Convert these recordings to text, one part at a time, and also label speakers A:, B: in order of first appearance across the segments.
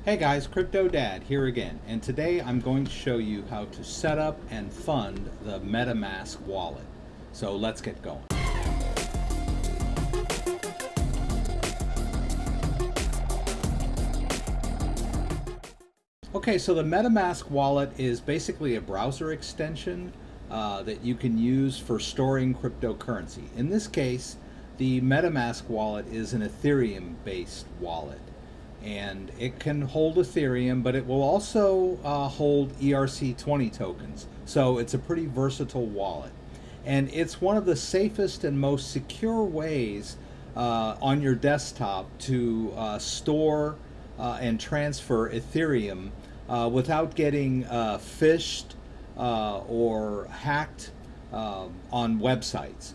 A: Hey guys, Crypto Dad here again, and today I'm going to show you how to set up and fund the MetaMask wallet. So let's get going. Okay, so the MetaMask wallet is basically a browser extension that you can use for storing cryptocurrency. In this case, the MetaMask wallet is an Ethereum-based wallet. And it can hold Ethereum, but it will also hold ERC20 tokens. So it's a pretty versatile wallet. And it's one of the safest and most secure ways on your desktop to store and transfer Ethereum without getting phished or hacked on websites.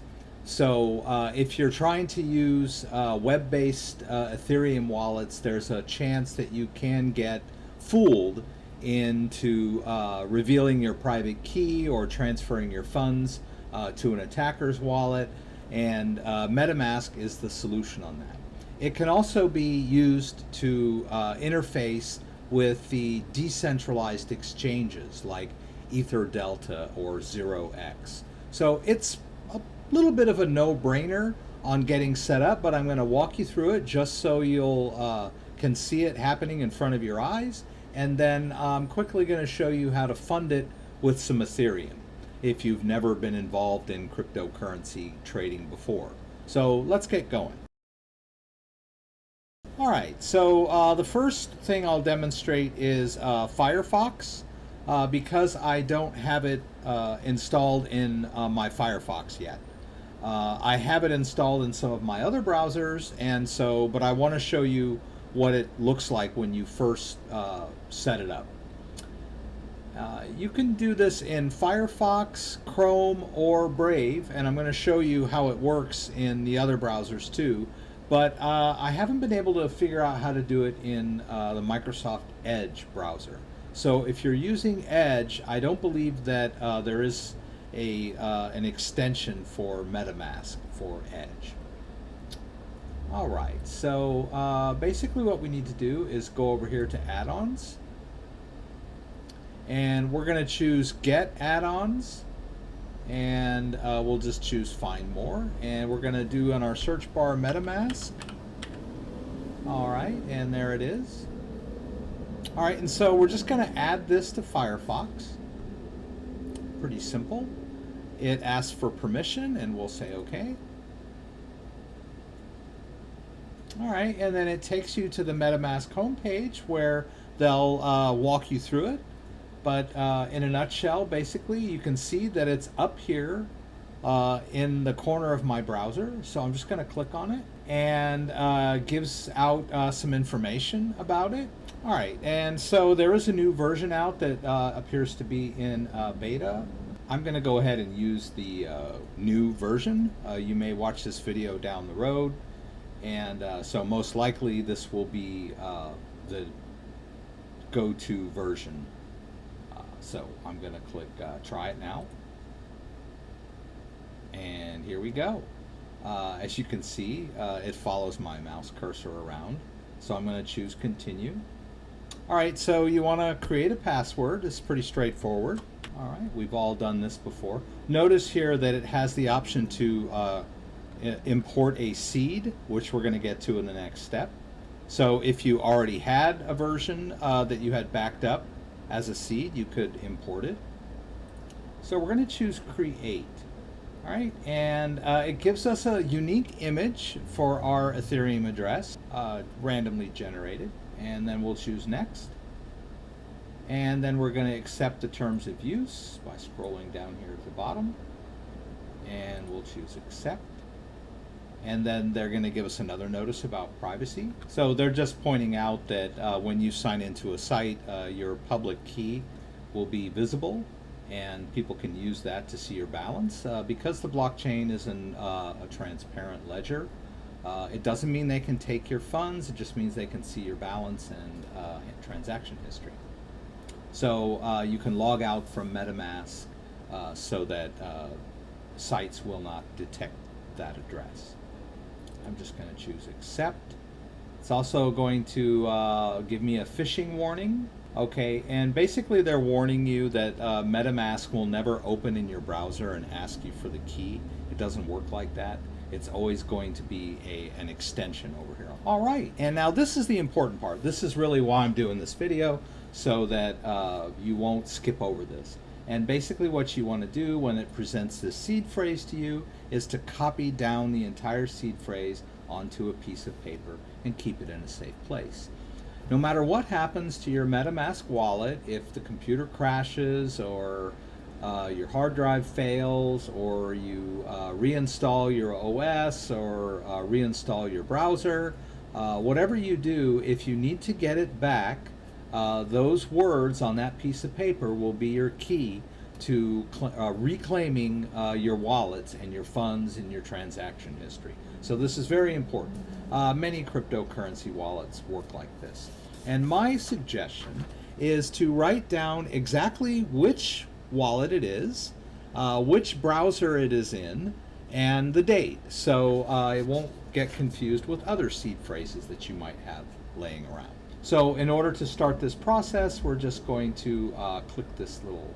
A: So if you're trying to use web-based Ethereum wallets, there's a chance that you can get fooled into revealing your private key or transferring your funds to an attacker's wallet, and MetaMask is the solution on that. It can also be used to interface with the decentralized exchanges like EtherDelta or 0x. So it's a little bit of a no-brainer on getting set up, but I'm going to walk you through it just so you'll can see it happening in front of your eyes, and then I'm quickly going to show you how to fund it with some Ethereum if you've never been involved in cryptocurrency trading before. So let's get going. All right, so the first thing I'll demonstrate is Firefox. Because I don't have it installed in my Firefox yet. I have it installed in some of my other browsers, and so, but I want to show you what it looks like when you first set it up. You can do this in Firefox, Chrome, or Brave, and I'm going to show you how it works in the other browsers too. But I haven't been able to figure out how to do it in the Microsoft Edge browser. So if you're using Edge, I don't believe that there is an extension for MetaMask for Edge. All right, so basically what we need to do is go over here to add-ons, and we're going to choose Get Add-ons, and we'll just choose Find More, and we're going to do on our search bar MetaMask. All right, and there it is. All right, and so we're just going to add this to Firefox. Pretty simple. It asks for permission, and we'll say OK. All right, and then it takes you to the MetaMask homepage where they'll walk you through it. But in a nutshell, basically, you can see that it's up here in the corner of my browser. So I'm just going to click on it, and gives out some information about it. All right, and so there is a new version out that appears to be in beta. I'm going to go ahead and use the new version. You may watch this video down the road, and so most likely this will be the go-to version. So I'm going to click Try It Now, and here we go. As you can see, it follows my mouse cursor around, so I'm going to choose Continue. All right, so you want to create a password. It's pretty straightforward. All right, we've all done this before. Notice here that it has the option to import a seed, which we're going to get to in the next step. So if you already had a version that you had backed up as a seed, you could import it. So we're going to choose Create. All right, and it gives us a unique image for our Ethereum address, randomly generated. And then we'll choose Next. And then we're going to accept the terms of use by scrolling down here at the bottom. And we'll choose Accept. And then they're going to give us another notice about privacy. So they're just pointing out that when you sign into a site, your public key will be visible, and people can use that to see your balance. Because the blockchain is a transparent ledger, it doesn't mean they can take your funds. It just means they can see your balance and transaction history. So you can log out from MetaMask so that sites will not detect that address. I'm just going to choose Accept. It's also going to give me a phishing warning. Okay, and basically they're warning you that MetaMask will never open in your browser and ask you for the key. It doesn't work like that. It's always going to be an extension over here. All right, and now this is the important part. This is really why I'm doing this video, so that you won't skip over this. And basically what you want to do when it presents this seed phrase to you is to copy down the entire seed phrase onto a piece of paper and keep it in a safe place. No matter what happens to your MetaMask wallet, if the computer crashes or your hard drive fails, or you reinstall your OS or reinstall your browser, whatever you do, if you need to get it back, those words on that piece of paper will be your key to reclaiming your wallets and your funds and your transaction history. So this is very important. Many cryptocurrency wallets work like this. And my suggestion is to write down exactly which wallet it is, which browser it is in, and the date, so it won't get confused with other seed phrases that you might have laying around. So in order to start this process, we're just going to click this little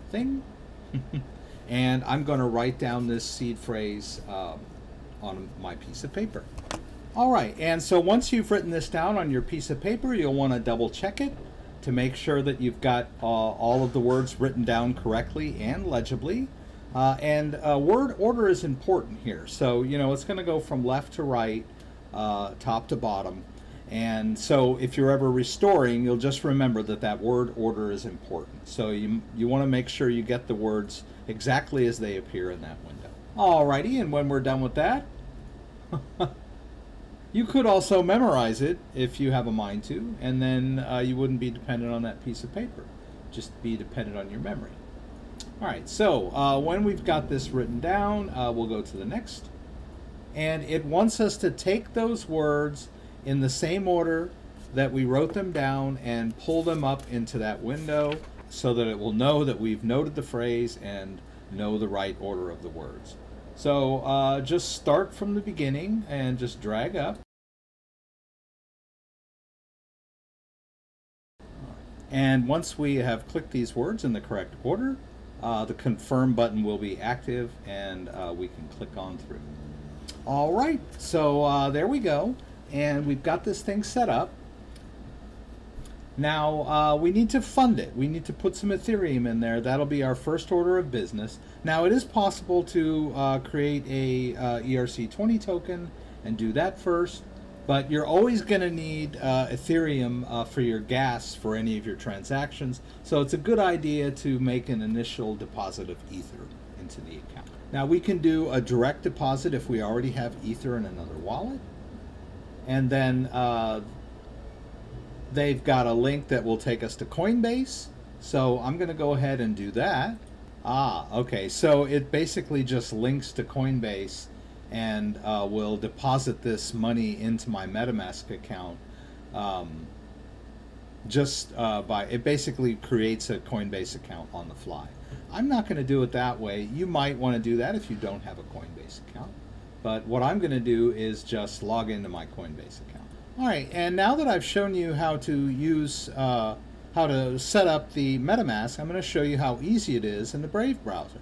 A: thing, and I'm going to write down this seed phrase on my piece of paper. All right, and so once you've written this down on your piece of paper, you'll want to double check it to make sure that you've got all of the words written down correctly and legibly. And word order is important here. So, you know, it's going to go from left to right, top to bottom. And so if you're ever restoring, you'll just remember that that word order is important. So you want to make sure you get the words exactly as they appear in that window. Alrighty, and when we're done with that, you could also memorize it if you have a mind to, and then you wouldn't be dependent on that piece of paper. Just be dependent on your memory. Alright, so when we've got this written down, we'll go to the next. And it wants us to take those words in the same order that we wrote them down and pull them up into that window so that it will know that we've noted the phrase and know the right order of the words. So just start from the beginning and just drag up. And once we have clicked these words in the correct order, the confirm button will be active and we can click on through. All right, so there we go. And we've got this thing set up. Now we need to fund it. We need to put some Ethereum in there. That'll be our first order of business. Now it is possible to create a ERC20 token and do that first, but you're always going to need Ethereum for your gas for any of your transactions. So it's a good idea to make an initial deposit of Ether into the account. Now we can do a direct deposit if we already have Ether in another wallet. And then they've got a link that will take us to Coinbase. So I'm going to go ahead and do that. Okay. So it basically just links to Coinbase and will deposit this money into my MetaMask account. It basically creates a Coinbase account on the fly. I'm not going to do it that way. You might want to do that if you don't have a Coinbase account. But what I'm going to do is just log into my Coinbase account. All right, and now that I've shown you how to use, how to set up the MetaMask, I'm going to show you how easy it is in the Brave browser,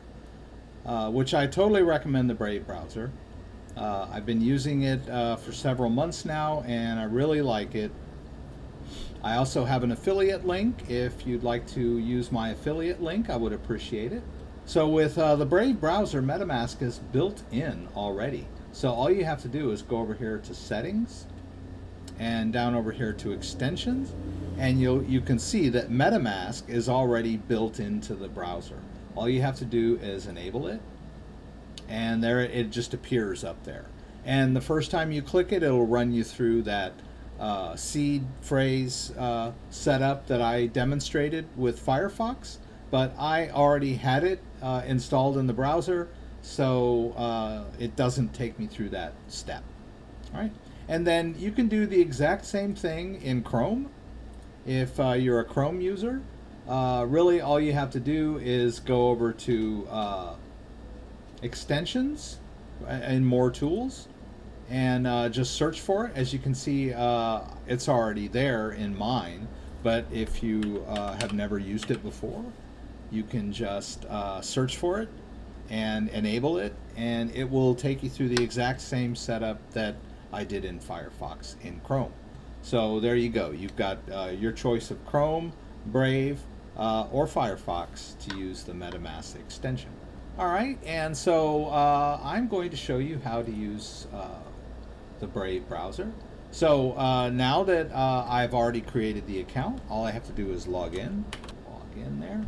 A: which I totally recommend the Brave browser. I've been using it for several months now, and I really like it. I also have an affiliate link. If you'd like to use my affiliate link, I would appreciate it. So with the Brave browser, MetaMask is built in already. So all you have to do is go over here to Settings and down over here to Extensions, and you can see that MetaMask is already built into the browser. All you have to do is enable it, and there it just appears up there. And the first time you click it, it'll run you through that seed phrase setup that I demonstrated with Firefox. But I already had it installed in the browser, so it doesn't take me through that step. All right, and then you can do the exact same thing in Chrome. If you're a Chrome user, really all you have to do is go over to Extensions and More Tools, and just search for it. As you can see, it's already there in mine, but if you have never used it before, you can just search for it and enable it, and it will take you through the exact same setup that I did in Firefox in Chrome. So there you go. You've got your choice of Chrome, Brave, or Firefox to use the MetaMask extension. All right, and so I'm going to show you how to use the Brave browser. So now that I've already created the account, all I have to do is log in there.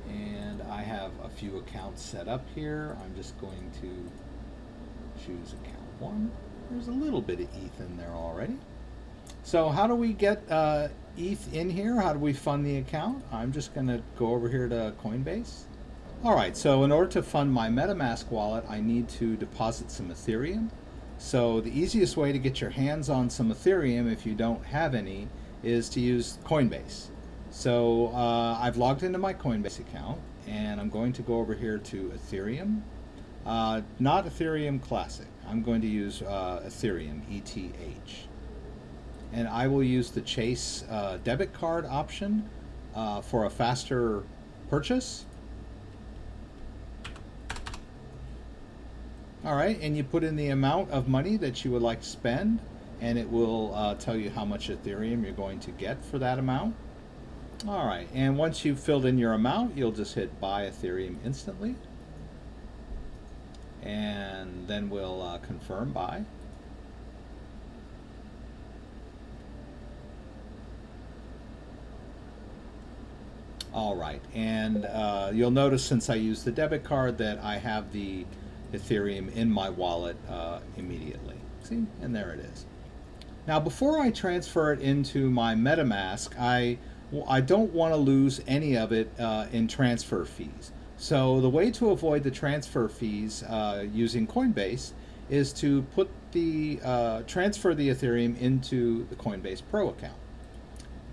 A: And I have a few accounts set up here. I'm just going to choose account 1. There's a little bit of ETH in there already. So how do we get ETH in here? How do we fund the account? I'm just going to go over here to Coinbase. All right, so in order to fund my MetaMask wallet, I need to deposit some Ethereum. So the easiest way to get your hands on some Ethereum, if you don't have any, is to use Coinbase. So I've logged into my Coinbase account, and I'm going to go over here to Ethereum. Not Ethereum Classic. I'm going to use Ethereum, ETH. And I will use the Chase debit card option for a faster purchase. All right, and you put in the amount of money that you would like to spend, and it will tell you how much Ethereum you're going to get for that amount. All right, and once you've filled in your amount, you'll just hit buy Ethereum instantly. And then we'll confirm buy. All right, and you'll notice since I used the debit card that I have the Ethereum in my wallet immediately. See, and there it is. Now before I transfer it into my MetaMask, I don't want to lose any of it in transfer fees. So the way to avoid the transfer fees using Coinbase is to put the transfer the Ethereum into the Coinbase Pro account.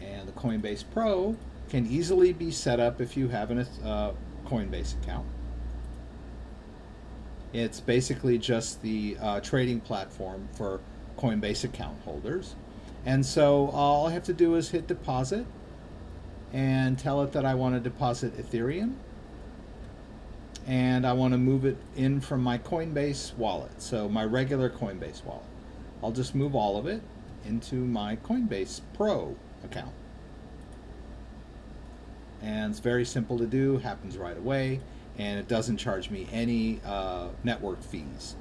A: And the Coinbase Pro can easily be set up if you have a Coinbase account. It's basically just the trading platform for Coinbase account holders. And so all I have to do is hit deposit and tell it that I want to deposit Ethereum, and I want to move it in from my Coinbase wallet, so my regular Coinbase wallet. I'll just move all of it into my Coinbase Pro account. And it's very simple to do, happens right away, and it doesn't charge me any network fees.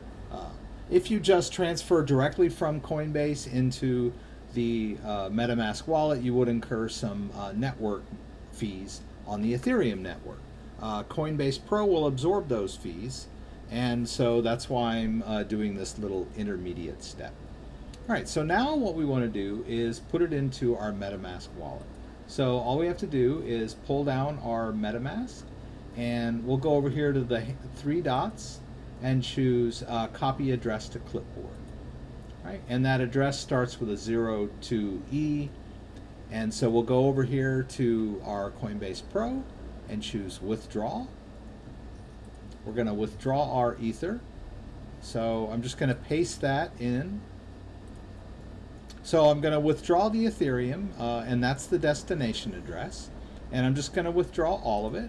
A: If you just transfer directly from Coinbase into the MetaMask wallet, you would incur some network fees on the Ethereum network. Coinbase Pro will absorb those fees, and so that's why I'm doing this little intermediate step. All right, so now what we want to do is put it into our MetaMask wallet. So all we have to do is pull down our MetaMask, and we'll go over here to the 3 dots and choose copy address to clipboard. Right, and that address starts with a 02E, and so we'll go over here to our Coinbase Pro and choose withdraw. We're going to withdraw our Ether, so I'm just going to paste that in. So I'm going to withdraw the Ethereum, and that's the destination address, and I'm just going to withdraw all of it,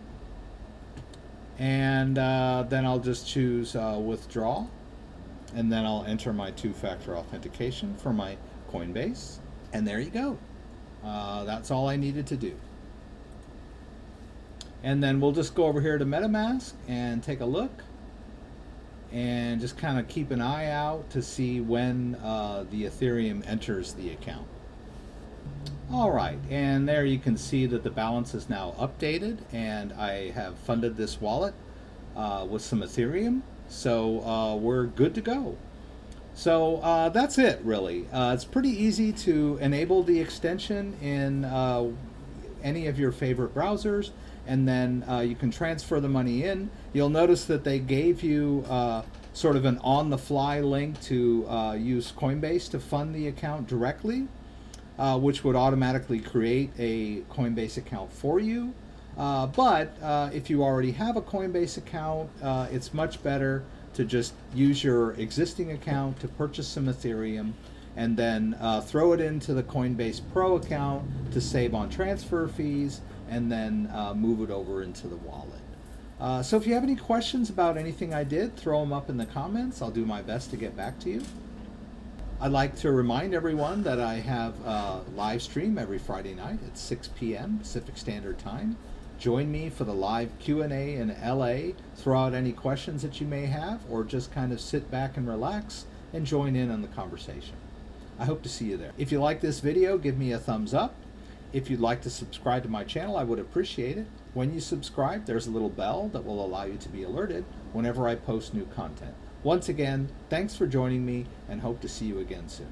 A: and then I'll just choose withdraw. And then I'll enter my 2-factor authentication for my Coinbase. And there you go. That's all I needed to do. And then we'll just go over here to MetaMask and take a look. And just kind of keep an eye out to see when the Ethereum enters the account. All right, and there you can see that the balance is now updated, and I have funded this wallet with some Ethereum. So we're good to go. So that's it, really. It's pretty easy to enable the extension in any of your favorite browsers, and then you can transfer the money in. You'll notice that they gave you sort of an on-the-fly link to use Coinbase to fund the account directly, which would automatically create a Coinbase account for you. But if you already have a Coinbase account, it's much better to just use your existing account to purchase some Ethereum, and then throw it into the Coinbase Pro account to save on transfer fees, and then move it over into the wallet. So if you have any questions about anything I did, throw them up in the comments. I'll do my best to get back to you. I'd like to remind everyone that I have a live stream every Friday night at 6 p.m. Pacific Standard Time. Join me for the live Q&A in LA. Throw out any questions that you may have, or just kind of sit back and relax and join in on the conversation. I hope to see you there. If you like this video, give me a thumbs up. If you'd like to subscribe to my channel, I would appreciate it. When you subscribe, there's a little bell that will allow you to be alerted whenever I post new content. Once again, thanks for joining me, and hope to see you again soon.